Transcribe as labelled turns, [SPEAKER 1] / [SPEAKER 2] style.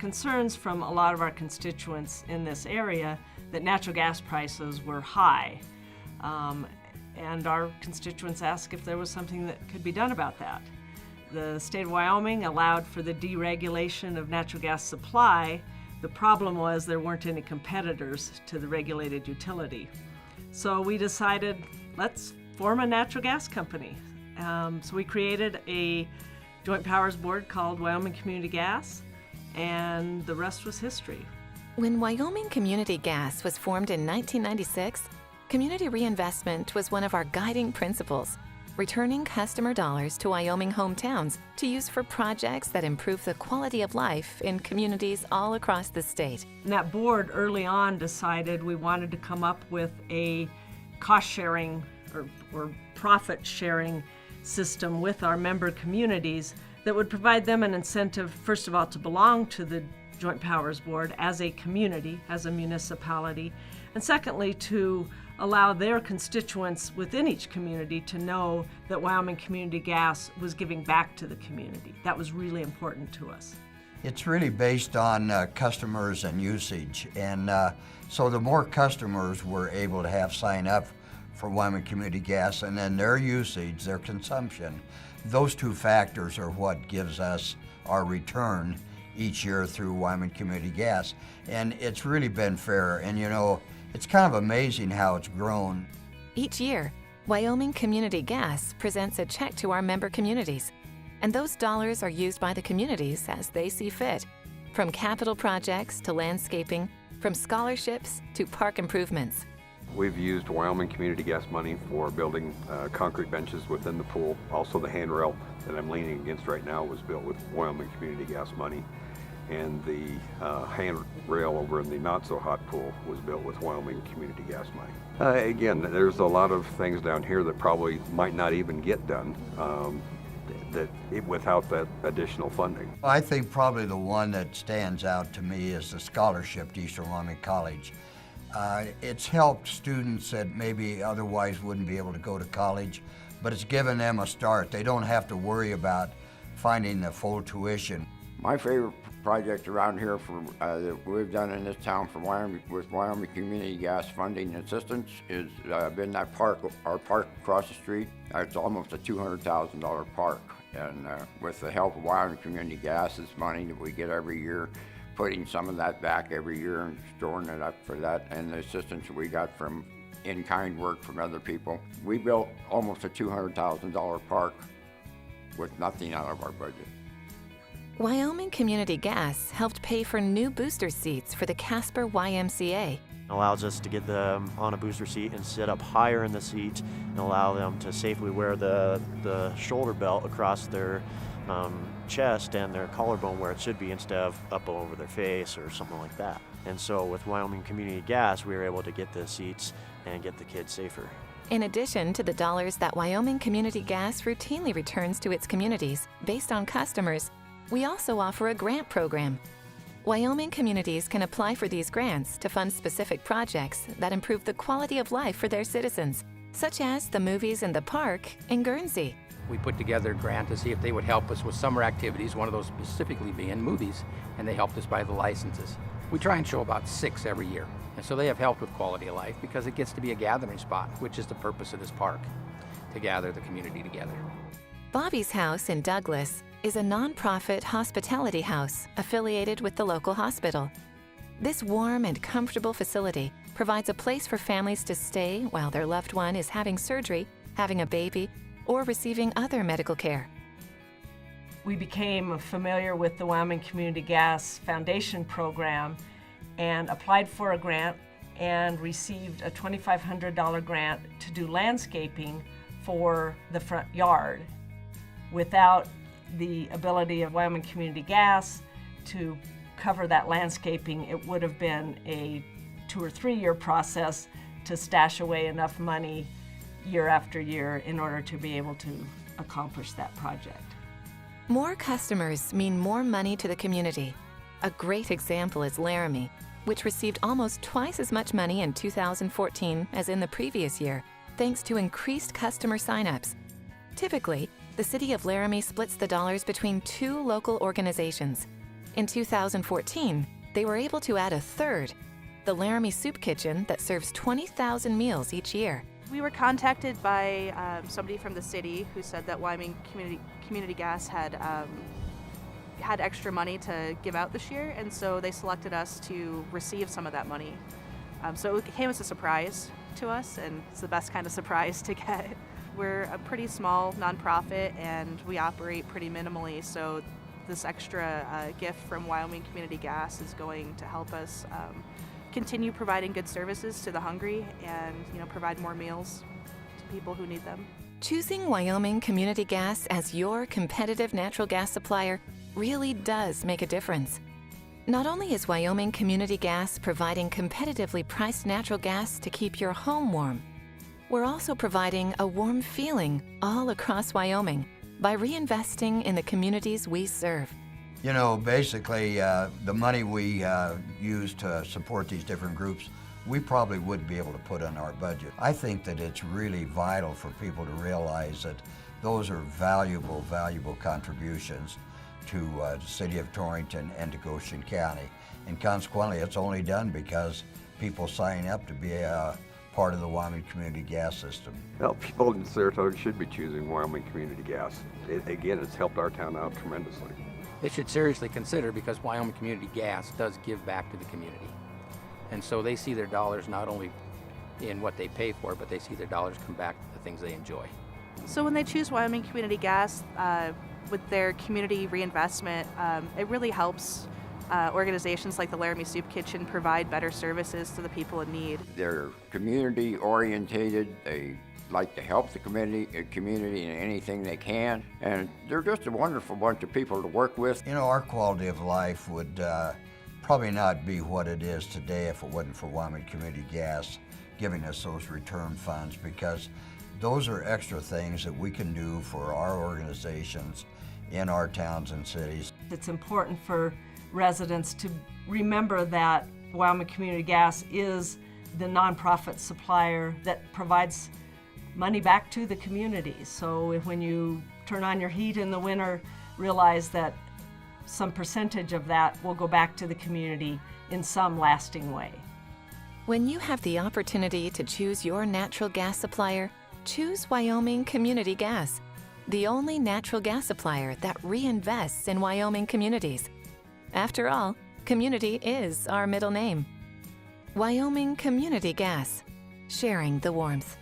[SPEAKER 1] concerns from a lot of our constituents in this area that natural gas prices were high. And our constituents asked if there was something that could be done about that. The state of Wyoming allowed for the deregulation of natural gas supply. The problem was there weren't any competitors to the regulated utility. So we decided, let's form a natural gas company. So we created a joint powers board called Wyoming Community Gas, and the rest was history.
[SPEAKER 2] When Wyoming Community Gas was formed in 1996, community reinvestment was one of our guiding principles, returning customer dollars to Wyoming hometowns to use for projects that improve the quality of life in communities all across the state.
[SPEAKER 1] And that board early on decided we wanted to come up with a cost-sharing or profit-sharing system with our member communities that would provide them an incentive, first of all, to belong to the Joint Powers Board as a community, as a municipality, and secondly, to allow their constituents within each community to know that Wyoming Community Gas was giving back to the community. That was really important to us.
[SPEAKER 3] It's really based on customers and usage, and so the more customers we're able to have sign up for Wyoming Community Gas, and then their usage, their consumption, those two factors are what gives us our return each year through Wyoming Community Gas. And it's really been fair, and you know, it's kind of amazing how it's grown.
[SPEAKER 2] Each year, Wyoming Community Gas presents a check to our member communities, and those dollars are used by the communities as they see fit, from capital projects to landscaping, from scholarships to park improvements.
[SPEAKER 4] We've used Wyoming Community Gas money for building concrete benches within the pool. Also, the handrail that I'm leaning against right now was built with Wyoming Community Gas money. And the handrail over in the not-so-hot pool was built with Wyoming Community Gas money. Again, there's a lot of things down here that probably might not even get done without that additional funding.
[SPEAKER 3] I think probably the one that stands out to me is the scholarship to Eastern Wyoming College. It's helped students that maybe otherwise wouldn't be able to go to college, but it's given them a start. They don't have to worry about finding the full tuition.
[SPEAKER 5] My favorite project around here that we've done in this town with Wyoming Community Gas funding and assistance is been that park, our park across the street. It's almost a $200,000 park, and with the help of Wyoming Community Gas's money that we get every year, putting some of that back every year and storing it up for that, and the assistance we got from in-kind work from other people, we built almost a $200,000 park with nothing out of our budget.
[SPEAKER 2] Wyoming Community Gas helped pay for new booster seats for the Casper YMCA.
[SPEAKER 6] It allows us to get them on a booster seat and sit up higher in the seat and allow them to safely wear the shoulder belt across their chest and their collarbone where it should be instead of up over their face or something like that. And so with Wyoming Community Gas, we were able to get the seats and get the kids safer.
[SPEAKER 2] In addition to the dollars that Wyoming Community Gas routinely returns to its communities based on customers, we also offer a grant program. Wyoming communities can apply for these grants to fund specific projects that improve the quality of life for their citizens, such as the movies in the park in Guernsey.
[SPEAKER 7] We put together a grant to see if they would help us with summer activities, one of those specifically being movies, and they helped us buy the licenses. We try and show about 6 every year, and so they have helped with quality of life because it gets to be a gathering spot, which is the purpose of this park, to gather the community together.
[SPEAKER 2] Bobby's House in Douglas is a nonprofit hospitality house affiliated with the local hospital. This warm and comfortable facility provides a place for families to stay while their loved one is having surgery, having a baby, or receiving other medical care.
[SPEAKER 1] We became familiar with the Wyoming Community Gas Foundation program and applied for a grant and received a $2,500 grant to do landscaping for the front yard. Without the ability of Wyoming Community Gas to cover that landscaping, it would have been a 2 or 3 year process to stash away enough money year after year in order to be able to accomplish that project.
[SPEAKER 2] More customers mean more money to the community. A great example is Laramie, which received almost twice as much money in 2014 as in the previous year, thanks to increased customer signups. Typically, the City of Laramie splits the dollars between 2 local organizations. In 2014, they were able to add a third, the Laramie Soup Kitchen that serves 20,000 meals each year.
[SPEAKER 8] We were contacted by somebody from the city who said that Wyoming Community Gas had extra money to give out this year, and so they selected us to receive some of that money. So it came as a surprise to us, and it's the best kind of surprise to get. We're a pretty small nonprofit, and we operate pretty minimally, so this extra gift from Wyoming Community Gas is going to help us continue providing good services to the hungry and provide more meals to people who need them.
[SPEAKER 2] Choosing Wyoming Community Gas as your competitive natural gas supplier really does make a difference. Not only is Wyoming Community Gas providing competitively priced natural gas to keep your home warm, we're also providing a warm feeling all across Wyoming by reinvesting in the communities we serve.
[SPEAKER 3] You know, basically, the money we use to support these different groups, we probably wouldn't be able to put in our budget. I think that it's really vital for people to realize that those are valuable, valuable contributions to the city of Torrington and to Goshen County. And consequently, it's only done because people sign up to be a part of the Wyoming Community Gas system.
[SPEAKER 4] Well, people in Saratoga should be choosing Wyoming Community Gas. Again, it's helped our town out tremendously.
[SPEAKER 7] They should seriously consider, because Wyoming Community Gas does give back to the community. And so they see their dollars not only in what they pay for, but they see their dollars come back to the things they enjoy.
[SPEAKER 8] So when they choose Wyoming Community Gas with their community reinvestment, it really helps organizations like the Laramie Soup Kitchen provide better services to the people in need.
[SPEAKER 5] They're community orientated. They like to help the community in anything they can, and they're just a wonderful bunch of people to work with.
[SPEAKER 3] You know, our quality of life would probably not be what it is today if it wasn't for Wyoming Community Gas giving us those return funds, because those are extra things that we can do for our organizations in our towns and cities.
[SPEAKER 1] It's important for residents to remember that Wyoming Community Gas is the nonprofit supplier that provides money back to the community. So when you turn on your heat in the winter, realize that some percentage of that will go back to the community in some lasting way.
[SPEAKER 2] When you have the opportunity to choose your natural gas supplier, choose Wyoming Community Gas, the only natural gas supplier that reinvests in Wyoming communities. After all, community is our middle name. Wyoming Community Gas, sharing the warmth.